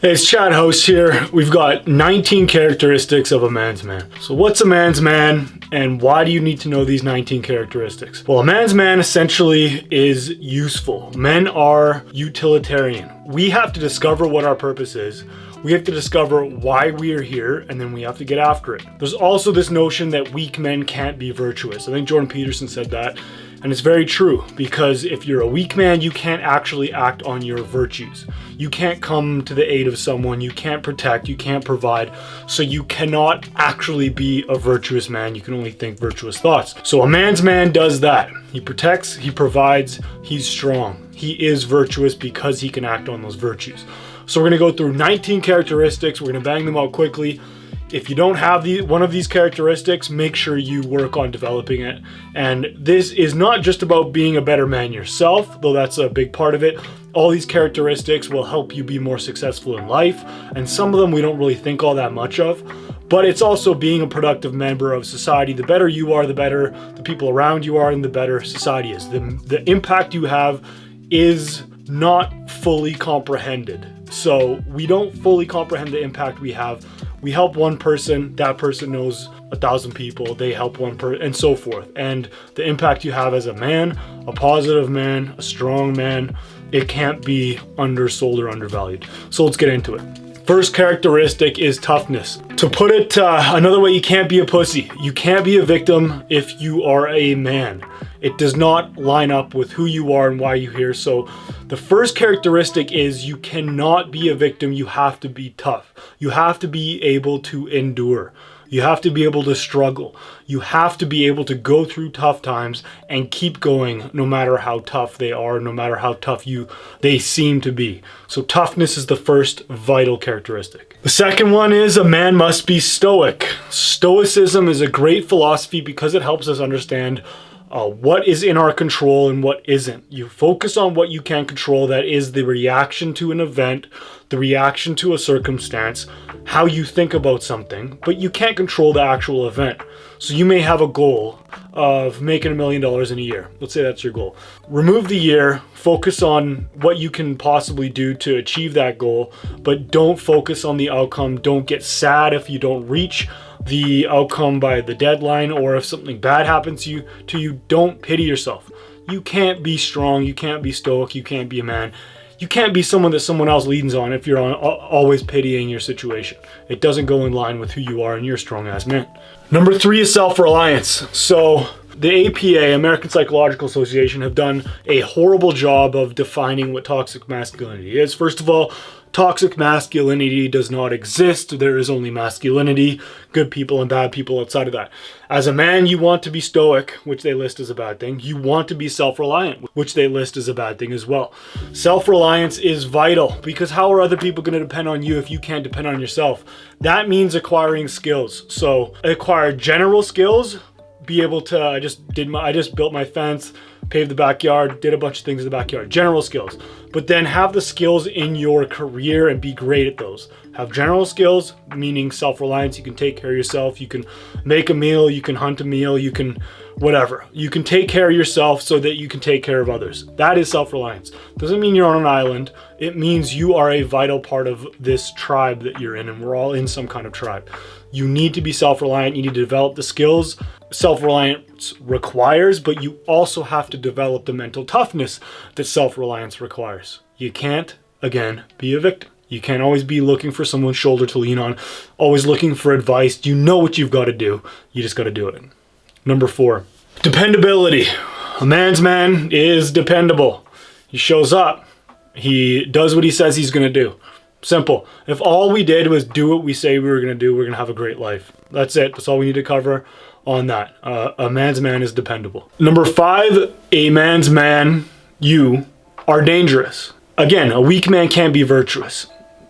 Hey, it's Chad House here. We've got 19 characteristics of a man's man. So what's a man's man and why do you need to know these 19 characteristics? Well, a man's man essentially is useful. Men are utilitarian. We have to discover what our purpose is. We have to discover why we are here, and then we have to get after it. There's also this notion that weak men can't be virtuous. I think Jordan Peterson said that, and it's very true, because if you're a weak man, you can't actually act on your virtues. You can't come to the aid of someone, you can't protect, you can't provide, so you cannot actually be a virtuous man. You can only think virtuous thoughts. So a man's man does that. He protects, he provides, he's strong. He is virtuous because he can act on those virtues. So we're gonna go through 19 characteristics. We're gonna bang them out quickly. If you don't have one of these characteristics, make sure you work on developing it. And this is not just about being a better man yourself, though that's a big part of it. All these characteristics will help you be more successful in life, and some of them we don't really think all that much of. But it's also being a productive member of society. The better you are, the better the people around you are, and the better society is. The impact you have is not fully comprehended. So we don't fully comprehend the impact we have. We help one person, that person knows 1,000 people, they help one person, and so forth. And the impact you have as a man, a positive man, a strong man, it can't be undersold or undervalued. So let's get into it. First characteristic is toughness. To put it another way, you can't be a pussy. You can't be a victim if you are a man. It does not line up with who you are and why you're here. So the first characteristic is you cannot be a victim. You have to be tough. You have to be able to endure. You have to be able to struggle. You have to be able to go through tough times and keep going no matter how tough they are, no matter how tough they seem to be. So toughness is the first vital characteristic. The second one is a man must be stoic. Stoicism is a great philosophy because it helps us understand what is in our control and what isn't. You focus on what you can control, that is the reaction to an event, the reaction to a circumstance, how you think about something, but you can't control the actual event. So you may have a goal of making $1 million in a year. Let's say that's your goal. Remove the year, focus on what you can possibly do to achieve that goal, but don't focus on the outcome. Don't get sad if you don't reach the outcome by the deadline, or if something bad happens to you, don't pity yourself. You can't be strong, you can't be stoic, you can't be a man. You can't be someone that someone else leans on if you're always pitying your situation. It doesn't go in line with who you are and you're a strong ass man. Number 3 is self-reliance. So the APA, American Psychological Association, have done a horrible job of defining what toxic masculinity is. First of all, toxic masculinity does not exist. There is only masculinity, good people and bad people outside of that. As a man, you want to be stoic, which they list as a bad thing. You want to be self-reliant, which they list as a bad thing as well. Self-reliance is vital, because how are other people going to depend on you if you can't depend on yourself? That means acquiring skills. So acquire general skills, be able to, I just built my fence, paved the backyard, did a bunch of things in the backyard, general skills. But then have the skills in your career and be great at those. Have general skills, meaning self-reliance. You can take care of yourself. You can make a meal. You can hunt a meal. You can whatever. You can take care of yourself so that you can take care of others. That is self-reliance. Doesn't mean you're on an island. It means you are a vital part of this tribe that you're in, and we're all in some kind of tribe. You need to be self-reliant. You need to develop the skills self-reliance requires, but you also have to develop the mental toughness that self-reliance requires. You can't, again, be a victim. You can't always be looking for someone's shoulder to lean on, always looking for advice. You know what you've got to do. You just got to do it. Number 4, dependability. A man's man is dependable. He shows up. He does what he says he's going to do. Simple. If all we did was do what we say we were going to do, we're going to have a great life. That's it. That's all we need to cover on that. A man's man is dependable. Number 5, a man's man, you are dangerous. Again, a weak man can't be virtuous.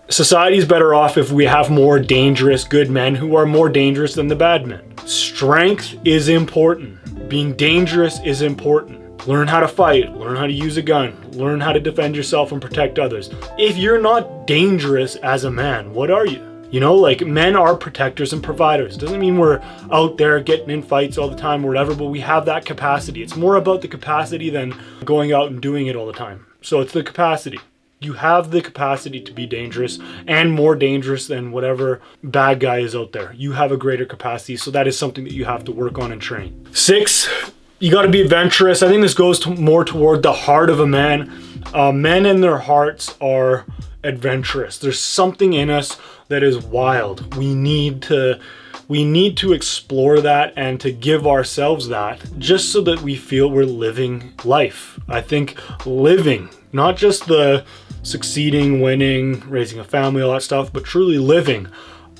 Society's better off if we have more dangerous good men who are more dangerous than the bad men. Strength is important. Being dangerous is important. Learn how to fight, learn how to use a gun, learn how to defend yourself and protect others. If you're not dangerous as a man, what are you? You know, like, men are protectors and providers. Doesn't mean we're out there getting in fights all the time or whatever, but we have that capacity. It's more about the capacity than going out and doing it all the time. So it's the capacity. You have the capacity to be dangerous, and more dangerous than whatever bad guy is out there. You have a greater capacity, so that is something that you have to work on and train. 6, you got to be adventurous. I think this goes more toward the heart of a man. Men and their hearts are adventurous. There's something in us that is wild. We need to explore that and to give ourselves that, just so that we feel we're living life. I think living, not just the succeeding, winning, raising a family, all that stuff, but truly living,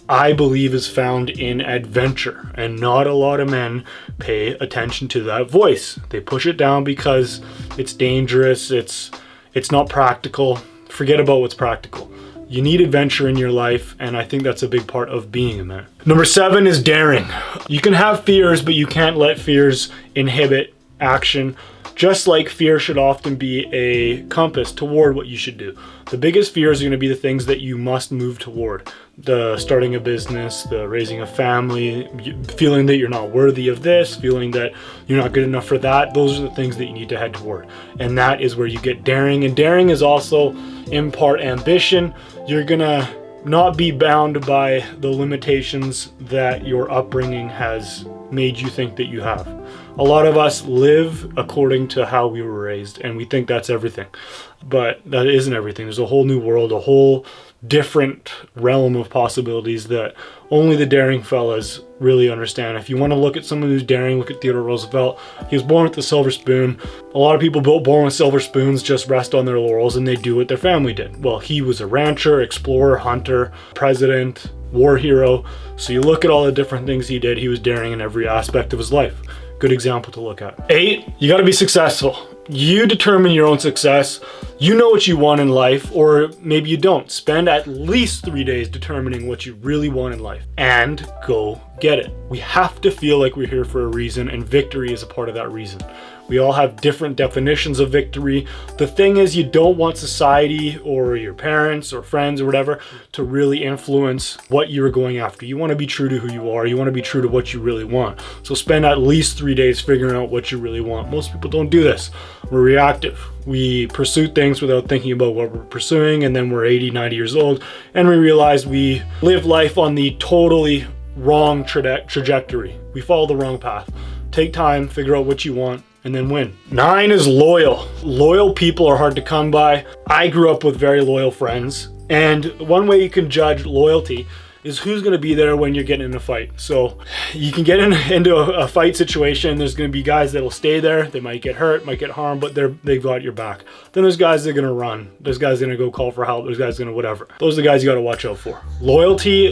I believe, is found in adventure. And not a lot of men pay attention to that voice. They push it down because it's dangerous, it's not practical. Forget about what's practical. You need adventure in your life, and I think that's a big part of being a man. Number 7 is daring. You can have fears, but you can't let fears inhibit action. Just like fear should often be a compass toward what you should do. The biggest fears are going to be the things that you must move toward. The starting a business, the raising a family, feeling that you're not worthy of this, feeling that you're not good enough for that. Those are the things that you need to head toward. And that is where you get daring. And daring is also in part ambition. You're going to not be bound by the limitations that your upbringing has made you think that you have. A lot of us live according to how we were raised, and we think that's everything. But that isn't everything. There's a whole new world, a whole different realm of possibilities that only the daring fellas really understand. If you want to look at someone who's daring, look at Theodore Roosevelt. He was born with a silver spoon. A lot of people born with silver spoons just rest on their laurels and they do what their family did. Well, he was a rancher, explorer, hunter, president, war hero. So you look at all the different things he did, he was daring in every aspect of his life. Good example to look at. 8, you got to be successful. You determine your own success. You know what you want in life, or maybe you don't. Spend at least 3 days determining what you really want in life and go get it. We have to feel like we're here for a reason, and victory is a part of that reason. We all have different definitions of victory. The thing is, you don't want society or your parents or friends or whatever to really influence what you're going after. You want to be true to who you are. You want to be true to what you really want. So spend at least 3 days figuring out what you really want. Most people don't do this. We're reactive. We pursue things without thinking about what we're pursuing, and then we're 80, 90 years old, and we realize we live life on the totally wrong trajectory. We follow the wrong path. Take time, figure out what you want, and then win. 9 is loyal. Loyal people are hard to come by. I grew up with very loyal friends, and one way you can judge loyalty is who's going to be there when you're getting in a fight. So you can get into a fight situation. There's going to be guys that'll stay there. They might get hurt, might get harmed, but they've got your back. Then there's guys that are going to run. There's guys that are going to go call for help. There's guys going to whatever. Those are the guys you got to watch out for. Loyalty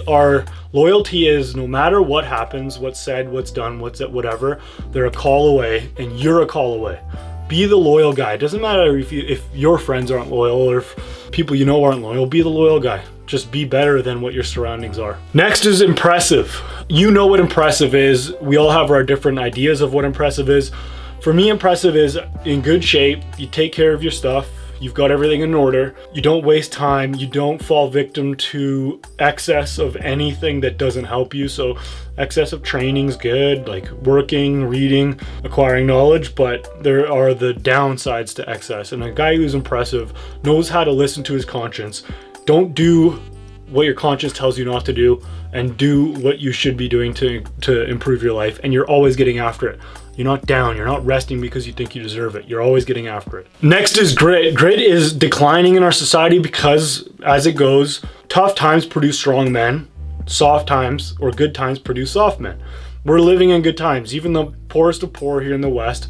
is no matter what happens, what's said, what's done, whatever, they're a call away and you're a call away. Be the loyal guy. It doesn't matter if your friends aren't loyal or if people you know aren't loyal. Be the loyal guy. Just be better than what your surroundings are. Next is impressive. You know what impressive is. We all have our different ideas of what impressive is. For me, impressive is in good shape. You take care of your stuff. You've got everything in order. You don't waste time. You don't fall victim to excess of anything that doesn't help you. So excess of training's good, like working, reading, acquiring knowledge, but there are the downsides to excess. And a guy who's impressive knows how to listen to his conscience. Don't do what your conscience tells you not to do, and do what you should be doing to improve your life. And you're always getting after it. You're not down. You're not resting because you think you deserve it. You're always getting after it. Next is grit. Grit is declining in our society because, as it goes, tough times produce strong men. Soft times or good times produce soft men. We're living in good times. Even the poorest of poor here in the West,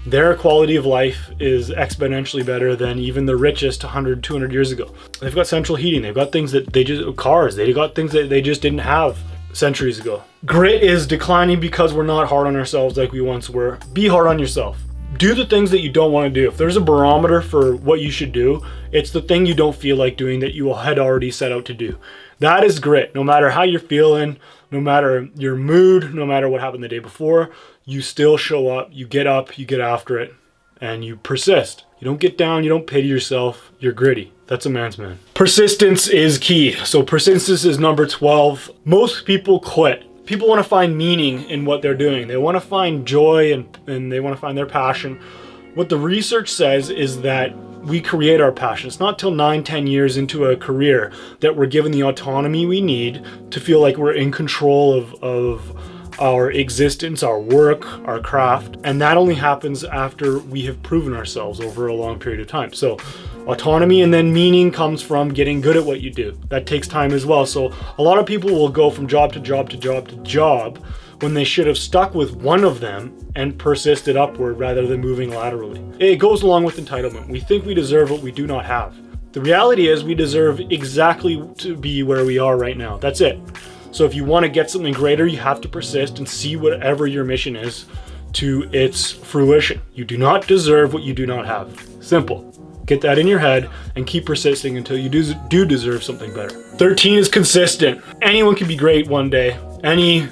their quality of life is exponentially better than even the richest 100, 200 years ago. They've got central heating. They've got things that they got things that they just didn't have centuries ago. Grit is declining because we're not hard on ourselves like we once were. Be hard on yourself. Do the things that you don't want to do. If there's a barometer for what you should do, it's the thing you don't feel like doing that you had already set out to do. That is grit. No matter how you're feeling, no matter your mood, no matter what happened the day before, you still show up, you get after it, and you persist. You don't get down, you don't pity yourself, you're gritty. That's a man's man. Persistence is key. So persistence is number 12. Most people quit. People want to find meaning in what they're doing. They want to find joy and they want to find their passion. What the research says is that we create our passion. It's not till 9-10 years into a career that we're given the autonomy we need to feel like we're in control of our existence, our work, our craft. And that only happens after we have proven ourselves over a long period of time. So autonomy and then meaning comes from getting good at what you do. That takes time as well. So a lot of people will go from job to job to job to job when they should have stuck with one of them and persisted upward rather than moving laterally. It goes along with entitlement. We think we deserve what we do not have. The reality is we deserve exactly to be where we are right now. That's it. So if you want to get something greater, you have to persist and see whatever your mission is to its fruition. You do not deserve what you do not have. Simple. Get that in your head and keep persisting until you do deserve something better. 13 is consistent. Anyone can be great one day. Any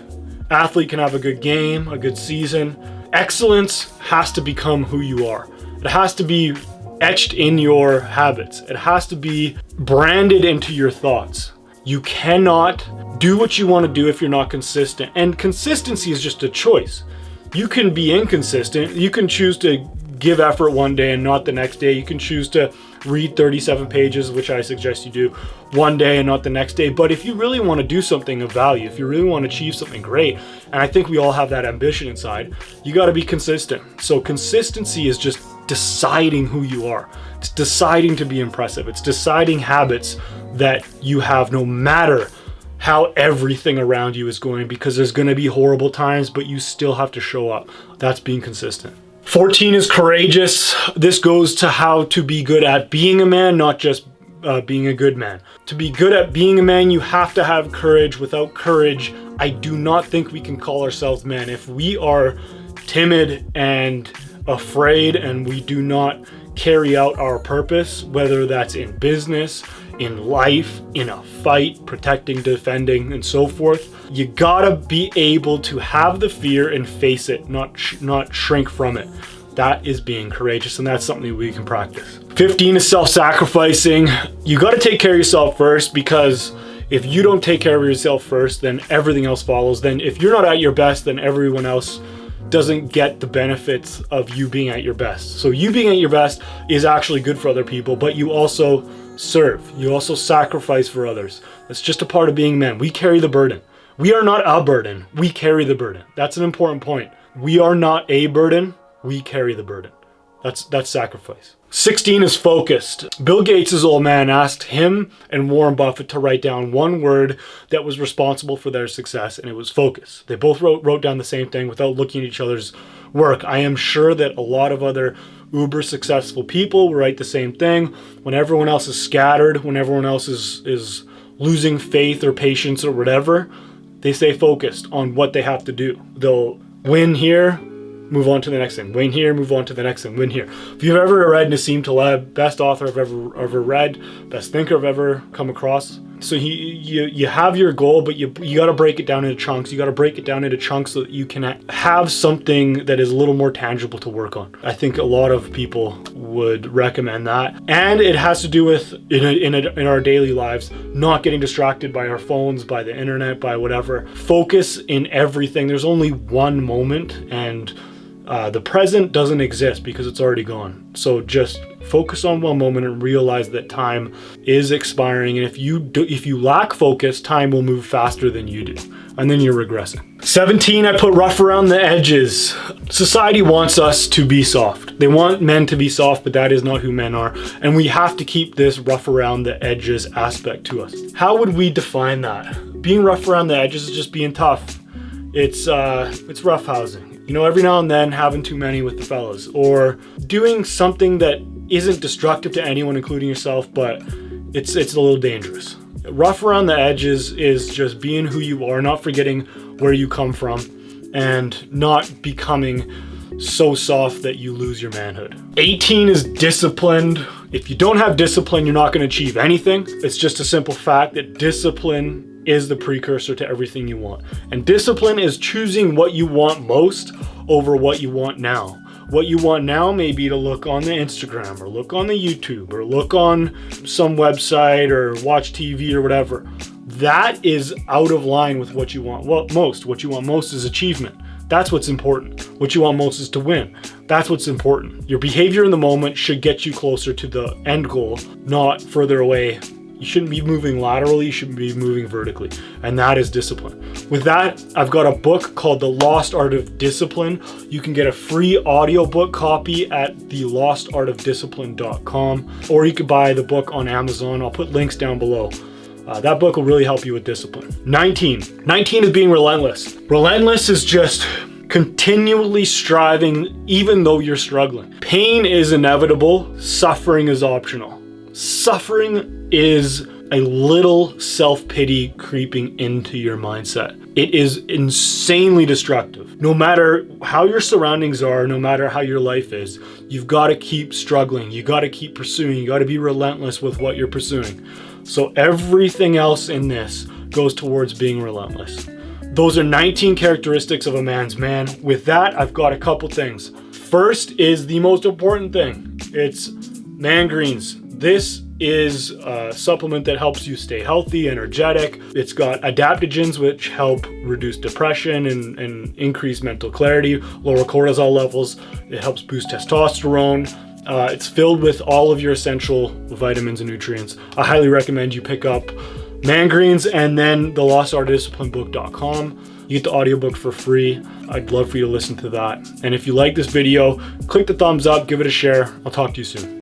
athlete can have a good game, a good season. Excellence has to become who you are. It has to be etched in your habits. It has to be branded into your thoughts. You cannot do what you want to do if you're not consistent. And consistency is just a choice. You can be inconsistent. You can choose to give effort one day and not the next day. You can choose to read 37 pages, which I suggest you do, one day and not the next day. But if you really want to do something of value, if you really want to achieve something great, and I think we all have that ambition inside, you got to be consistent. So consistency is just deciding who you are. It's deciding to be impressive. It's deciding habits that you have no matter how everything around you is going, because there's going to be horrible times, but you still have to show up. That's being consistent. 14 is courageous. This goes to how to be good at being a man, not just being a good man. To be good at being a man, you have to have courage. Without courage, I do not think we can call ourselves men. If we are timid and afraid and we do not carry out our purpose, whether that's in business, in life, in a fight, protecting, defending, and so forth, you gotta be able to have the fear and face it, not shrink from it. That is being courageous, and that's something we can practice. 15 is self-sacrificing. You gotta take care of yourself first, because if you don't take care of yourself first, then everything else follows. Then if you're not at your best, then everyone else doesn't get the benefits of you being at your best. So you being at your best is actually good for other people, but you also serve. You also sacrifice for others. That's just a part of being men. We carry the burden. We are not a burden. We carry the burden. That's an important point. We are not a burden. We carry the burden. That's sacrifice. 16 is focused. Bill Gates' old man asked him and Warren Buffett to write down one word that was responsible for their success, and it was focus. They both wrote down the same thing without looking at each other's work. I am sure that a lot of other uber successful people will write the same thing. When everyone else is scattered, when everyone else is losing faith or patience or whatever, they stay focused on what they have to do. They'll win here, move on to the next thing. Win here, move on to the next thing. Win here. If you've ever read Nassim Taleb, best author I've ever read, best thinker I've ever come across. So you have your goal, but you got to break it down into chunks. You got to break it down into chunks so that you can have something that is a little more tangible to work on. I think a lot of people would recommend that, and it has to do with in our daily lives, not getting distracted by our phones, by the internet, by whatever. Focus in everything. There's only one moment, and the present doesn't exist because it's already gone. So just focus on one moment and realize that time is expiring. And if you lack focus, time will move faster than you do. And then you're regressing. 17, I put rough around the edges. Society wants us to be soft. They want men to be soft, but that is not who men are. And we have to keep this rough around the edges aspect to us. How would we define that? Being rough around the edges is just being tough. It's roughhousing. You know, every now and then having too many with the fellas, or doing something that isn't destructive to anyone, including yourself, but it's a little dangerous. Rough around the edges is just being who you are, not forgetting where you come from, and not becoming so soft that you lose your manhood. 18 is disciplined. If you don't have discipline, you're not going to achieve anything. It's just a simple fact that discipline is the precursor to everything you want. And discipline is choosing what you want most over what you want now. What you want now may be to look on the Instagram or look on the YouTube or look on some website or watch TV or whatever. That is out of line with what you want most. What you want most is achievement. That's what's important. What you want most is to win. That's what's important. Your behavior in the moment should get you closer to the end goal, not further away. You shouldn't be moving laterally, you should be moving vertically. And that is discipline. With that, I've got a book called The Lost Art of Discipline. You can get a free audiobook copy at thelostartofdiscipline.com, or you could buy the book on Amazon. I'll put links down below. That book will really help you with discipline. 19 is being relentless. Relentless is just continually striving even though you're struggling. Pain is inevitable, suffering is optional. Suffering is a little self-pity creeping into your mindset. It is insanely destructive. No matter how your surroundings are, no matter how your life is, you've got to keep struggling. You got to keep pursuing. You got to be relentless with what you're pursuing. So everything else in this goes towards being relentless. Those are 19 characteristics of a man's man. With that, I've got a couple things. First is the most important thing. It's Man Greens. This is a supplement that helps you stay healthy, energetic. It's got adaptogens, which help reduce depression and increase mental clarity, lower cortisol levels. It helps boost testosterone. It's filled with all of your essential vitamins and nutrients. I highly recommend you pick up Man Greens and then the lostartofdisciplinebook.com. You get the audiobook for free. I'd love for you to listen to that. And if you like this video, click the thumbs up, give it a share. I'll talk to you soon.